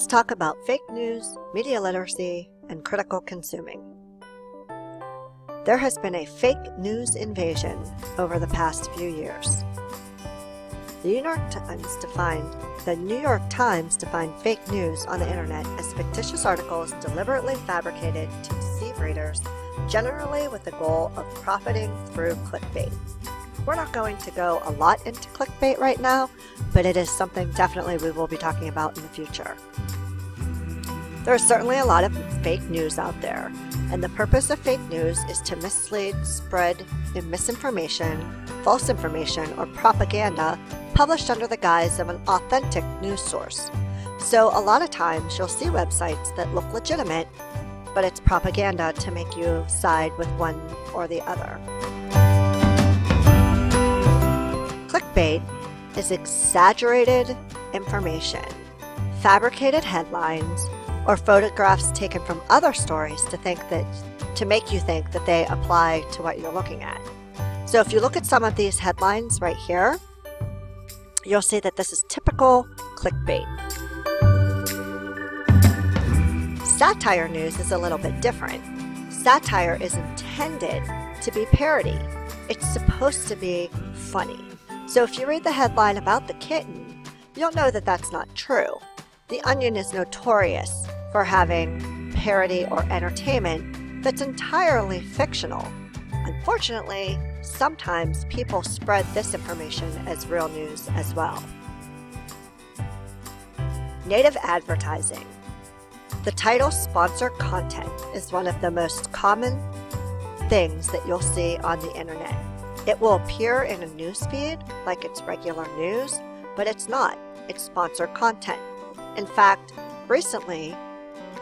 Let's talk about fake news, media literacy, and critical consuming. There has been a fake news invasion over the past few years. The New York Times defined fake news on the internet as fictitious articles deliberately fabricated to deceive readers, generally with the goal of profiting through clickbait. We're not going to go a lot into clickbait right now, but it is something definitely we will be talking about in the future. There is certainly a lot of fake news out there, and the purpose of fake news is to mislead, spread misinformation, false information, or propaganda published under the guise of an authentic news source. So a lot of times you'll see websites that look legitimate, but it's propaganda to make you side with one or the other. Clickbait is exaggerated information, fabricated headlines, or photographs taken from other stories to make you think that they apply to what you're looking at. So if you look at some of these headlines right here, you'll see that this is typical clickbait. Satire news is a little bit different. Satire is intended to be parody. It's supposed to be funny. So if you read the headline about the kitten, you'll know that that's not true. The Onion is notorious for having parody or entertainment that's entirely fictional. Unfortunately, sometimes people spread this information as real news as well. Native advertising. The title sponsored content is one of the most common things that you'll see on the internet. It will appear in a newsfeed like it's regular news, but it's not. It's sponsored content. In fact, recently,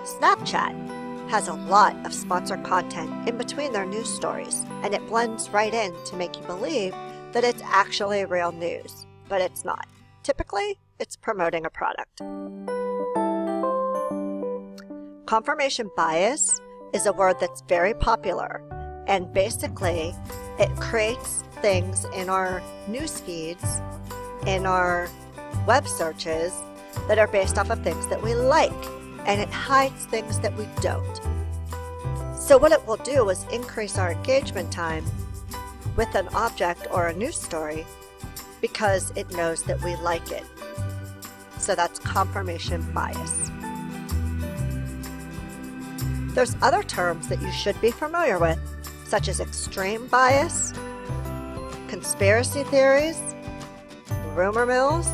Snapchat has a lot of sponsored content in between their news stories, and it blends right in to make you believe that it's actually real news, but it's not. Typically, it's promoting a product. Confirmation bias is a word that's very popular, and basically it creates things in our news feeds, in our web searches, that are based off of things that we like, and it hides things that we don't. So what it will do is increase our engagement time with an object or a news story because it knows that we like it. So that's confirmation bias. There's other terms that you should be familiar with, such as extreme bias, conspiracy theories, rumor mills,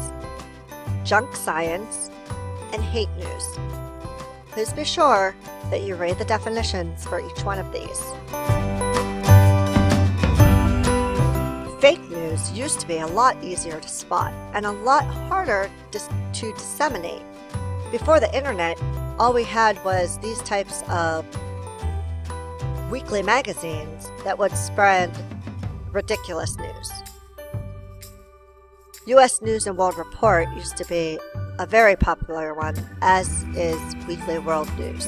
junk science, and hate news. Please be sure that you read the definitions for each one of these. Fake news used to be a lot easier to spot and a lot harder to disseminate. Before the internet, all we had was these types of weekly magazines that would spread ridiculous news. U.S. News and World Report used to be a very popular one, as is Weekly World News.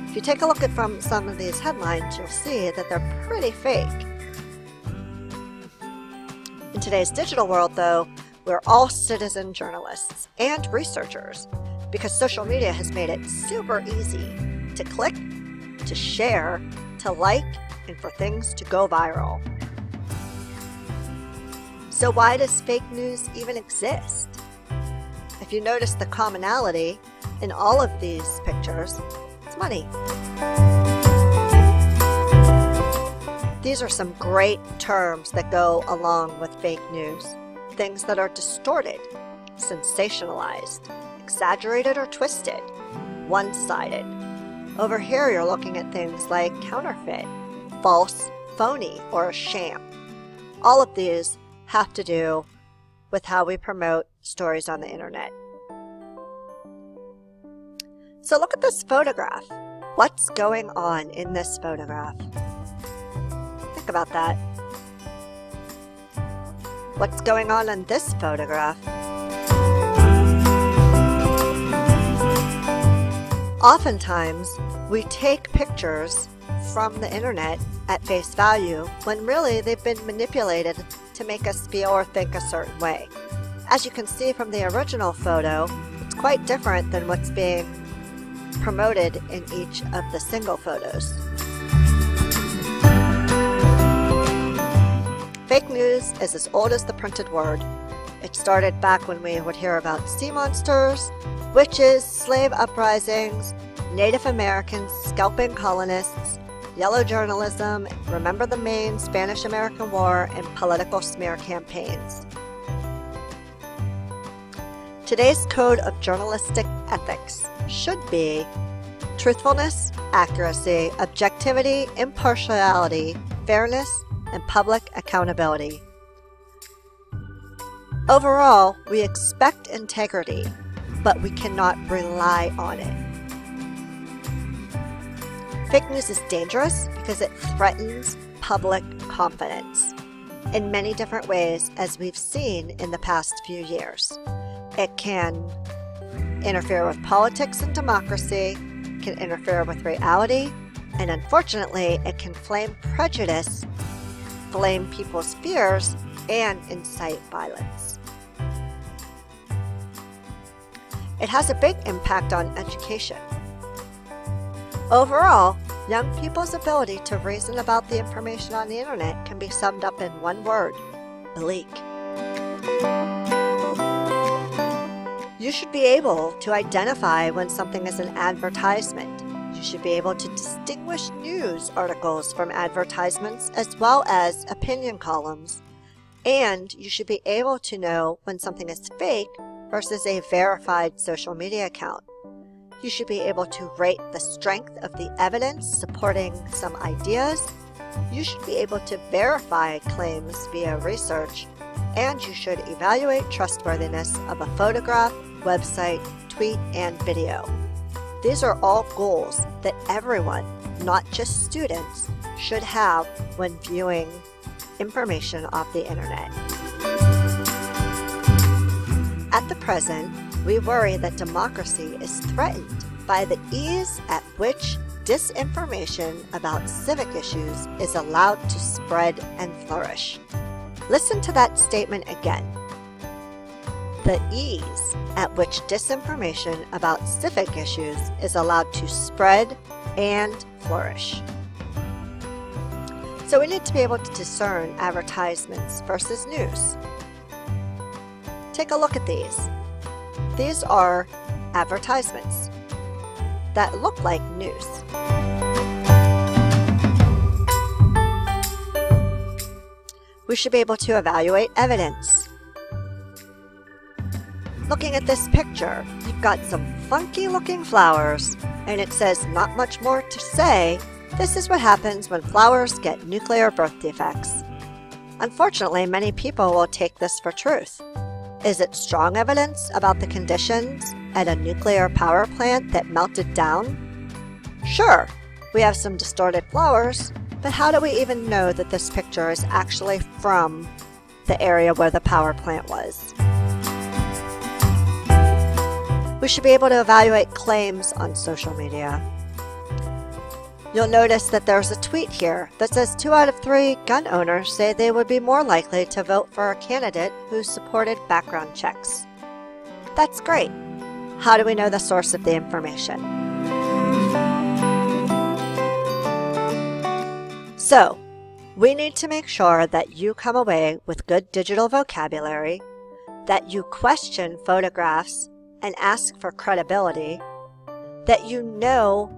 If you take a look at from some of these headlines, you'll see that they're pretty fake. In today's digital world, though, we're all citizen journalists and researchers because social media has made it super easy to click, to share, to like, and for things to go viral. So why does fake news even exist? If you notice the commonality in all of these pictures, it's money. These are some great terms that go along with fake news. Things that are distorted, sensationalized, exaggerated or twisted, one-sided. Over here you're looking at things like counterfeit, false, phony, or a sham. All of these have to do with how we promote stories on the internet. So look at this photograph. What's going on in this photograph? Think about that. What's going on in this photograph? Oftentimes, we take pictures from the internet at face value when really they've been manipulated to make us feel or think a certain way. As you can see from the original photo, the it's quite different than what's being promoted in each of the single photos. Fake news is as old as the printed word. It started back when we would hear about sea monsters, witches, slave uprisings, Native Americans scalping colonists, yellow journalism, remember the Maine Spanish-American War, and political smear campaigns. Today's code of journalistic ethics should be truthfulness, accuracy, objectivity, impartiality, fairness, and public accountability. Overall, we expect integrity, but we cannot rely on it. Fake news is dangerous because it threatens public confidence in many different ways, as we've seen in the past few years. It can interfere with politics and democracy, can interfere with reality, and unfortunately, it can flame prejudice, flame people's fears, and incite violence. It has a big impact on education. Overall, young people's ability to reason about the information on the internet can be summed up in one word: bleak. You should be able to identify when something is an advertisement. You should be able to distinguish news articles from advertisements as well as opinion columns. And you should be able to know when something is fake versus a verified social media account. You should be able to rate the strength of the evidence supporting some ideas. You should be able to verify claims via research. And you should evaluate trustworthiness of a photograph, website, tweet, and video. These are all goals that everyone, not just students, should have when viewing information off the internet. At the present, we worry that democracy is threatened by the ease at which disinformation about civic issues is allowed to spread and flourish. Listen to that statement again. The ease at which disinformation about civic issues is allowed to spread and flourish. So we need to be able to discern advertisements versus news. Take a look at these. These are advertisements that look like news. We should be able to evaluate evidence. Looking at this picture, you've got some funky looking flowers, and it says not much more to say. This is what happens when flowers get nuclear birth defects. Unfortunately, many people will take this for truth. Is it strong evidence about the conditions at a nuclear power plant that melted down? Sure, we have some distorted flowers, but how do we even know that this picture is actually from the area where the power plant was? We should be able to evaluate claims on social media. You'll notice that there's a tweet here that says 2 out of 3 gun owners say they would be more likely to vote for a candidate who supported background checks. That's great. How do we know the source of the information? So, we need to make sure that you come away with good digital vocabulary, that you question photographs and ask for credibility, that you know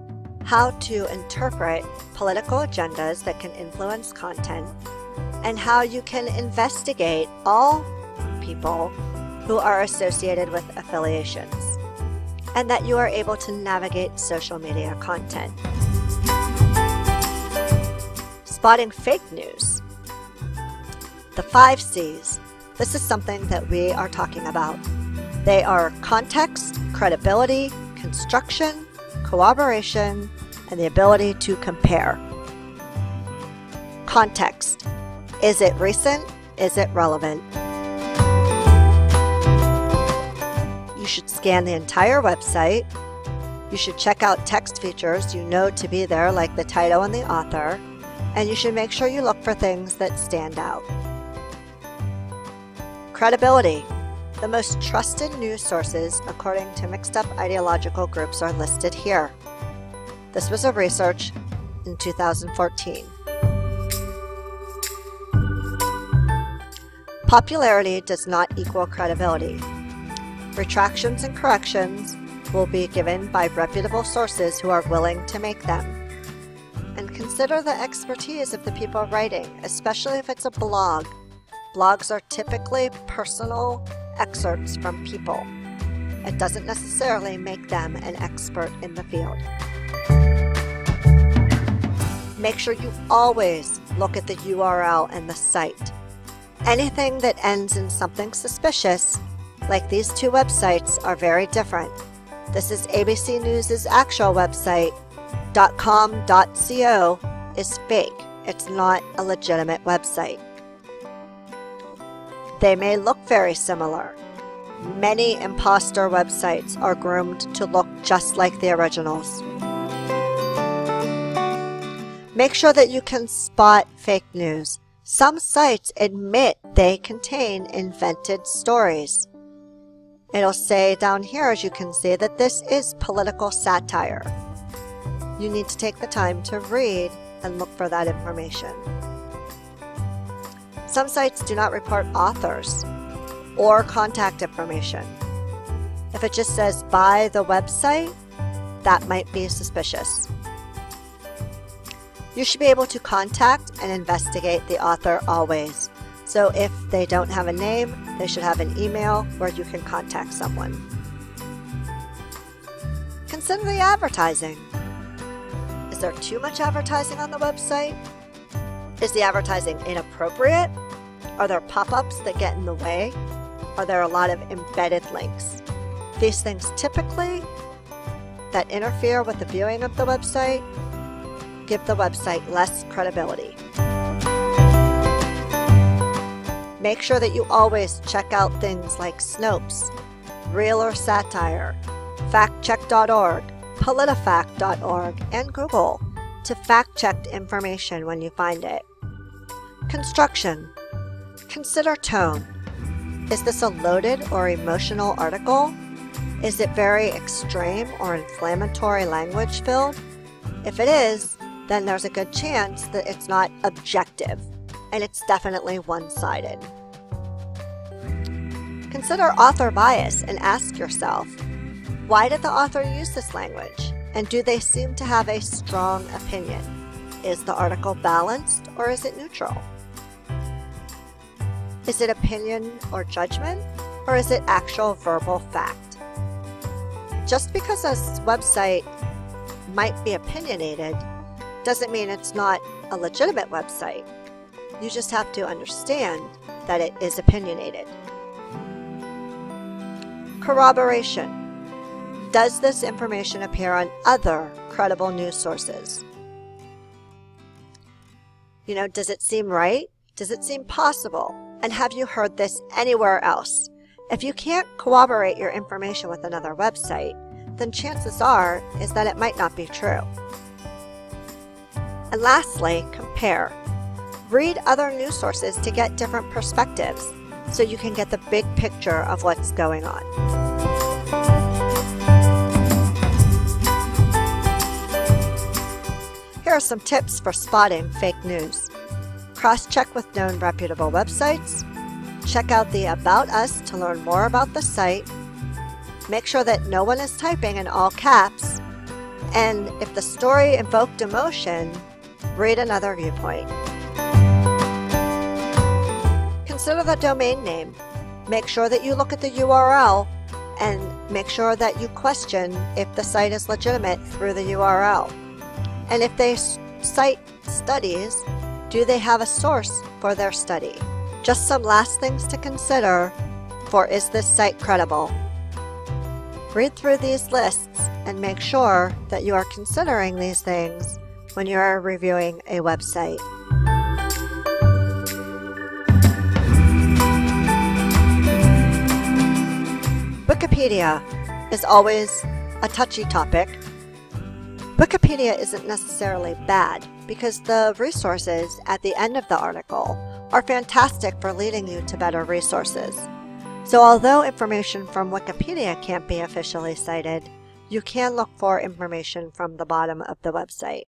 how to interpret political agendas that can influence content, and how you can investigate all people who are associated with affiliations, and that you are able to navigate social media content. Spotting fake news. The 5 C's. This is something that we are talking about. They are context, credibility, construction, corroboration, and the ability to compare. Context. Is it recent? Is it relevant? You should scan the entire website. You should check out text features you know to be there, like the title and the author, and you should make sure you look for things that stand out. Credibility. The most trusted news sources according to mixed up ideological groups are listed here. This was a research in 2014. Popularity does not equal credibility. Retractions and corrections will be given by reputable sources who are willing to make them. And consider the expertise of the people writing, especially if it's a blog. Blogs are typically personal excerpts from people. It doesn't necessarily make them an expert in the field. Make sure you always look at the URL and the site. Anything that ends in something suspicious, like these two websites, are very different. This is ABC News' actual website. .com.co is fake. It's not a legitimate website. They may look very similar. Many imposter websites are groomed to look just like the originals. Make sure that you can spot fake news. Some sites admit they contain invented stories. It'll say down here, as you can see, that this is political satire. You need to take the time to read and look for that information. Some sites do not report authors or contact information. If it just says by the website, that might be suspicious. You should be able to contact and investigate the author always. So if they don't have a name, they should have an email where you can contact someone. Consider the advertising. Is there too much advertising on the website? Is the advertising inappropriate? Are there pop-ups that get in the way? Are there a lot of embedded links? These things typically that interfere with the viewing of the website give the website less credibility. Make sure that you always check out things like Snopes, Real or Satire, factcheck.org, politifact.org, and Google to fact-check information when you find it. Construction. Consider tone. Is this a loaded or emotional article? Is it very extreme or inflammatory language filled? If it is, then there's a good chance that it's not objective, and it's definitely one-sided. Consider author bias and ask yourself, why did the author use this language? And do they seem to have a strong opinion? Is the article balanced or is it neutral? Is it opinion or judgment, or is it actual verbal fact? Just because a website might be opinionated doesn't mean it's not a legitimate website. You just have to understand that it is opinionated. Corroboration. Does this information appear on other credible news sources? Does it seem right? Does it seem possible? And have you heard this anywhere else? If you can't corroborate your information with another website, then chances are is that it might not be true. And lastly, compare. Read other news sources to get different perspectives so you can get the big picture of what's going on. Here are some tips for spotting fake news. Cross-check with known reputable websites. Check out the About Us to learn more about the site. Make sure that no one is typing in all caps. And if the story evoked emotion, read another viewpoint. Consider the domain name. Make sure that you look at the URL and make sure that you question if the site is legitimate through the URL. And if they cite studies, do they have a source for their study? Just some last things to consider for is this site credible? Read through these lists and make sure that you are considering these things when you are reviewing a website. Wikipedia is always a touchy topic. Wikipedia isn't necessarily bad because the resources at the end of the article are fantastic for leading you to better resources. So although information from Wikipedia can't be officially cited, you can look for information from the bottom of the website.